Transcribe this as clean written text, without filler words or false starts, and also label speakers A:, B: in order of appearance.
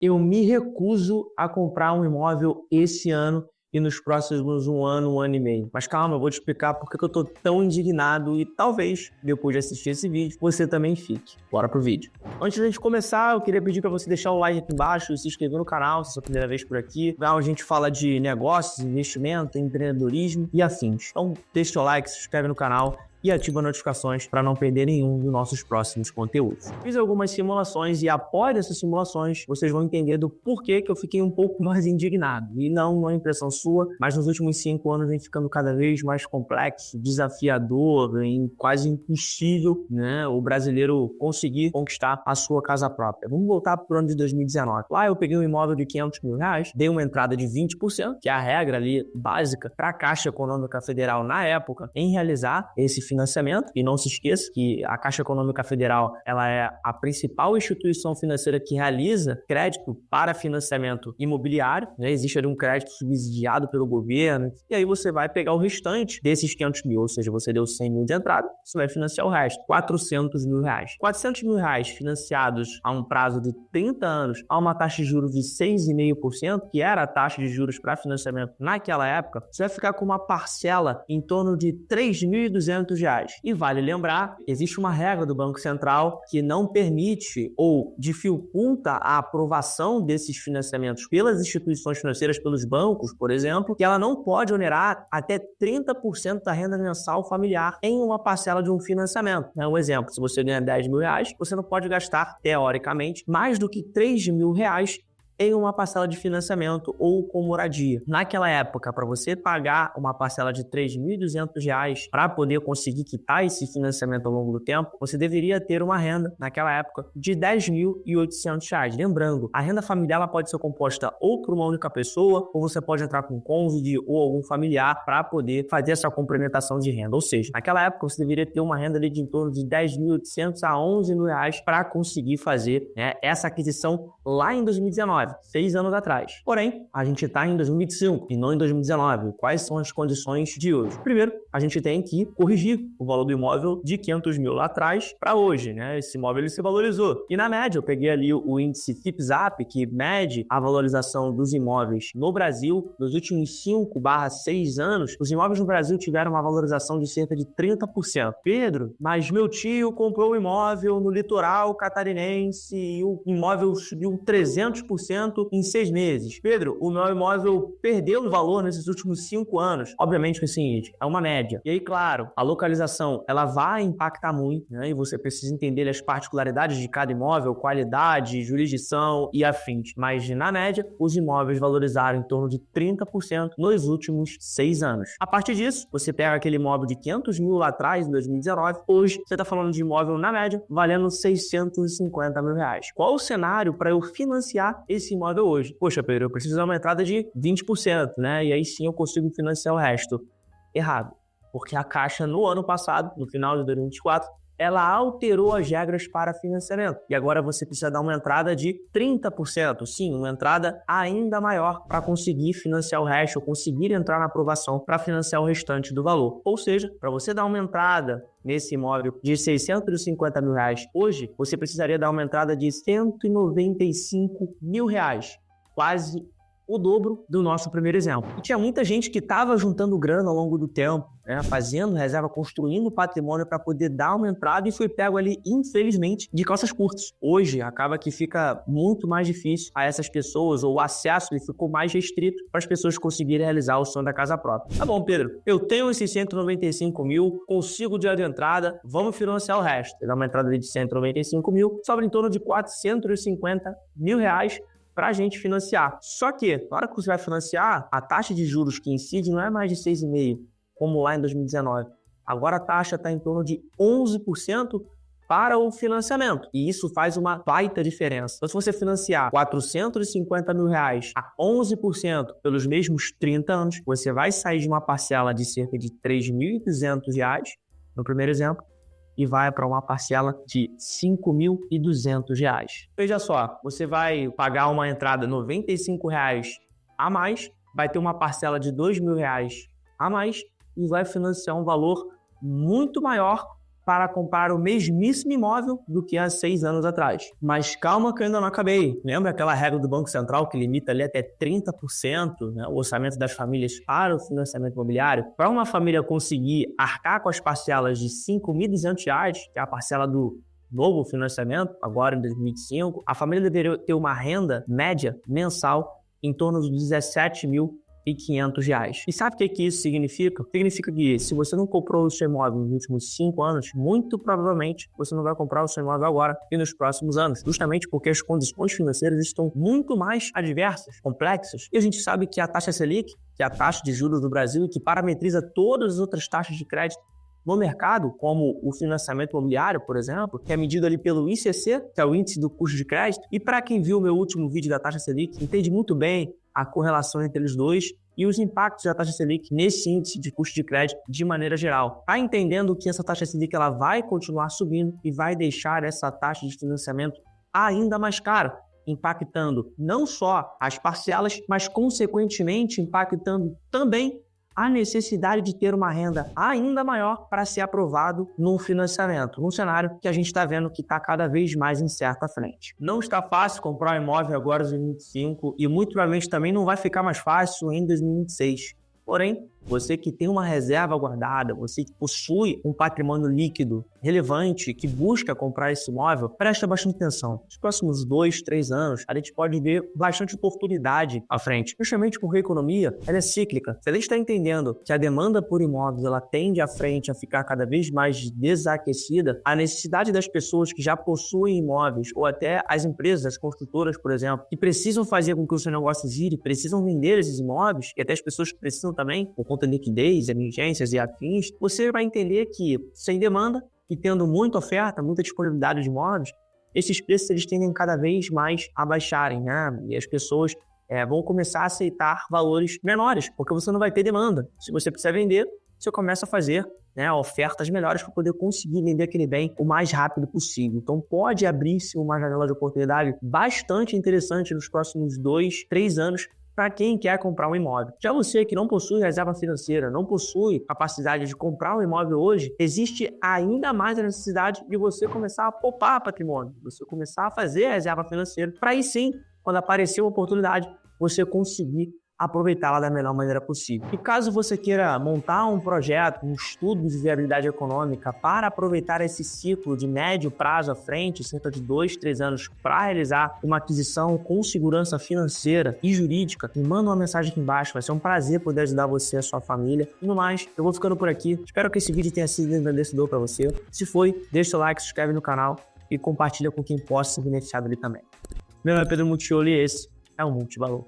A: Eu me recuso a comprar um imóvel esse ano e nos próximos um ano e meio. Mas calma, eu vou te explicar por que eu tô tão indignado e talvez, depois de assistir esse vídeo, você também fique. Bora pro vídeo. Antes da gente começar, eu queria pedir para você deixar o like aqui embaixo e se inscrever no canal, se é a sua primeira vez por aqui. Lá a gente fala de negócios, investimento, empreendedorismo e afins. Então deixa o like, se inscreve no canal e ativa as notificações para não perder nenhum dos nossos próximos conteúdos. Fiz algumas simulações e após essas simulações, vocês vão entender do porquê que eu fiquei um pouco mais indignado. E não é impressão sua, mas nos últimos 5 anos vem ficando cada vez mais complexo, desafiador e quase impossível, né, o brasileiro conseguir conquistar a sua casa própria. Vamos voltar para o ano de 2019. Lá eu peguei um imóvel de R$500 mil, dei uma entrada de 20%, que é a regra ali básica para a Caixa Econômica Federal na época em realizar esse financiamento. E não se esqueça que a Caixa Econômica Federal ela é a principal instituição financeira que realiza crédito para financiamento imobiliário, né? Existe ali um crédito subsidiado pelo governo, e aí você vai pegar o restante desses 500 mil, ou seja, você deu 100 mil de entrada, você vai financiar o resto, R$400 mil. R$400 mil financiados a um prazo de 30 anos a uma taxa de juros de 6,5%, que era a taxa de juros para financiamento naquela época, você vai ficar com uma parcela em torno de R$3.200. E vale lembrar, existe uma regra do Banco Central que não permite ou dificulta a aprovação desses financiamentos pelas instituições financeiras, pelos bancos, por exemplo, que ela não pode onerar até 30% da renda mensal familiar em uma parcela de um financiamento. Um exemplo, se você ganha R$10 mil, você não pode gastar, teoricamente, mais do que R$3 mil em uma parcela de financiamento ou com moradia. Naquela época, para você pagar uma parcela de R$3.200 para poder conseguir quitar esse financiamento ao longo do tempo, você deveria ter uma renda, naquela época, de R$10.800. Lembrando, a renda familiar ela pode ser composta ou por uma única pessoa, ou você pode entrar com um cônjuge ou algum familiar para poder fazer essa complementação de renda. Ou seja, naquela época, você deveria ter uma renda ali de em torno de R$10.800 a R$11 mil para conseguir fazer, né, essa aquisição lá em 2019. 6 anos atrás. Porém, a gente está em 2025 e não em 2019. Quais são as condições de hoje? Primeiro, a gente tem que corrigir o valor do imóvel de 500 mil lá atrás para hoje, né? Esse imóvel ele se valorizou. E na média, eu peguei ali o índice FIPZAP, que mede a valorização dos imóveis no Brasil. Nos últimos 5/6 anos, os imóveis no Brasil tiveram uma valorização de cerca de 30%. Pedro, mas meu tio comprou um imóvel no litoral catarinense e o imóvel subiu 300% em 6 meses. Pedro, o meu imóvel perdeu o valor nesses últimos 5 anos. Obviamente que é o seguinte, é uma média. E aí, claro, a localização, ela vai impactar muito, né? E você precisa entender as particularidades de cada imóvel, qualidade, jurisdição e afins. Mas, na média, os imóveis valorizaram em torno de 30% nos últimos 6 anos. A partir disso, você pega aquele imóvel de 500 mil lá atrás, em 2019, hoje você está falando de imóvel, na média, valendo R$650 mil. Qual o cenário para eu financiar esse imóvel hoje? Poxa, Pedro, eu preciso dar uma entrada de 20%, né? E aí sim eu consigo financiar o resto. Errado. Porque a Caixa, no ano passado, no final de 2024, ela alterou as regras para financiamento. E agora você precisa dar uma entrada de 30%. Sim, uma entrada ainda maior para conseguir financiar o resto, ou conseguir entrar na aprovação para financiar o restante do valor. Ou seja, para você dar uma entrada nesse imóvel de R$650 mil hoje, você precisaria dar uma entrada de R$195 mil. Quase o dobro do nosso primeiro exemplo. E tinha muita gente que estava juntando grana ao longo do tempo, né, fazendo reserva, construindo patrimônio para poder dar uma entrada e foi pego ali, infelizmente, de calças curtas. Hoje, acaba que fica muito mais difícil a essas pessoas, ou o acesso ele ficou mais restrito para as pessoas conseguirem realizar o sonho da casa própria. Tá bom, Pedro, eu tenho esses 195 mil, consigo o dinheiro de entrada, vamos financiar o resto. Dá uma entrada de 195 mil, sobra em torno de R$450 mil para a gente financiar. Só que, na hora que você vai financiar, a taxa de juros que incide não é mais de 6,5%, como lá em 2019. Agora a taxa está em torno de 11% para o financiamento. E isso faz uma baita diferença. Então, se você financiar R$450 mil a 11% pelos mesmos 30 anos, você vai sair de uma parcela de cerca de R$3.200, no primeiro exemplo, e vai para uma parcela de R$5.200. Veja só, você vai pagar uma entrada de R$95 a mais, vai ter uma parcela de R$2.000 a mais e vai financiar um valor muito maior para comprar o mesmíssimo imóvel do que há 6 anos atrás. Mas calma que eu ainda não acabei. Lembra aquela regra do Banco Central que limita ali até 30%, né, o orçamento das famílias para o financiamento imobiliário? Para uma família conseguir arcar com as parcelas de R$ 5.200, que é a parcela do novo financiamento, agora em 2025, a família deveria ter uma renda média mensal em torno dos R$ 17.500. E sabe o que isso significa? Significa que se você não comprou o seu imóvel nos últimos 5 anos, muito provavelmente você não vai comprar o seu imóvel agora e nos próximos anos, justamente porque as condições financeiras estão muito mais adversas, complexas. E a gente sabe que a taxa Selic, que é a taxa de juros do Brasil, que parametriza todas as outras taxas de crédito no mercado, como o financiamento imobiliário, por exemplo, que é medido ali pelo ICC, que é o índice do custo de crédito. E para quem viu o meu último vídeo da taxa Selic, entende muito bem a correlação entre eles dois e os impactos da taxa Selic nesse índice de custo de crédito de maneira geral. Tá entendendo que essa taxa Selic ela vai continuar subindo e vai deixar essa taxa de financiamento ainda mais cara, impactando não só as parcelas, mas consequentemente impactando também a necessidade de ter uma renda ainda maior para ser aprovado num financiamento, num cenário que a gente está vendo que está cada vez mais incerto à frente. Não está fácil comprar um imóvel agora em 2025 e muito provavelmente também não vai ficar mais fácil em 2026. Porém, você que tem uma reserva guardada, você que possui um patrimônio líquido relevante, que busca comprar esse imóvel, presta bastante atenção. Nos próximos 2, 3 anos, a gente pode ver bastante oportunidade à frente, justamente porque a economia ela é cíclica. Se a gente está entendendo que a demanda por imóveis ela tende à frente a ficar cada vez mais desaquecida, a necessidade das pessoas que já possuem imóveis, ou até as empresas, as construtoras, por exemplo, que precisam fazer com que o seu negócio gire, precisam vender esses imóveis, e até as pessoas que precisam também, por conta de liquidez, emergências e afins, você vai entender que sem demanda e tendo muita oferta, muita disponibilidade de imóveis, esses preços eles tendem cada vez mais a baixarem, né? E as pessoas vão começar a aceitar valores menores, porque você não vai ter demanda. Se você precisa vender, você começa a fazer, né, ofertas melhores para poder conseguir vender aquele bem o mais rápido possível. Então pode abrir-se uma janela de oportunidade bastante interessante nos próximos 2, 3 anos para quem quer comprar um imóvel. Já você que não possui reserva financeira, não possui capacidade de comprar um imóvel hoje, existe ainda mais a necessidade de você começar a poupar patrimônio, você começar a fazer a reserva financeira, para aí sim, quando aparecer uma oportunidade, você conseguir aproveitá-la da melhor maneira possível. E caso você queira montar um projeto, um estudo de viabilidade econômica para aproveitar esse ciclo de médio prazo à frente, cerca de 2, 3 anos, para realizar uma aquisição com segurança financeira e jurídica, me manda uma mensagem aqui embaixo. Vai ser um prazer poder ajudar você e a sua família. E no mais, eu vou ficando por aqui. Espero que esse vídeo tenha sido engrandecedor para você. Se foi, deixa o like, se inscreve no canal e compartilha com quem possa se beneficiar dele também. Meu nome é Pedro Muccioli e esse é o Multivalor.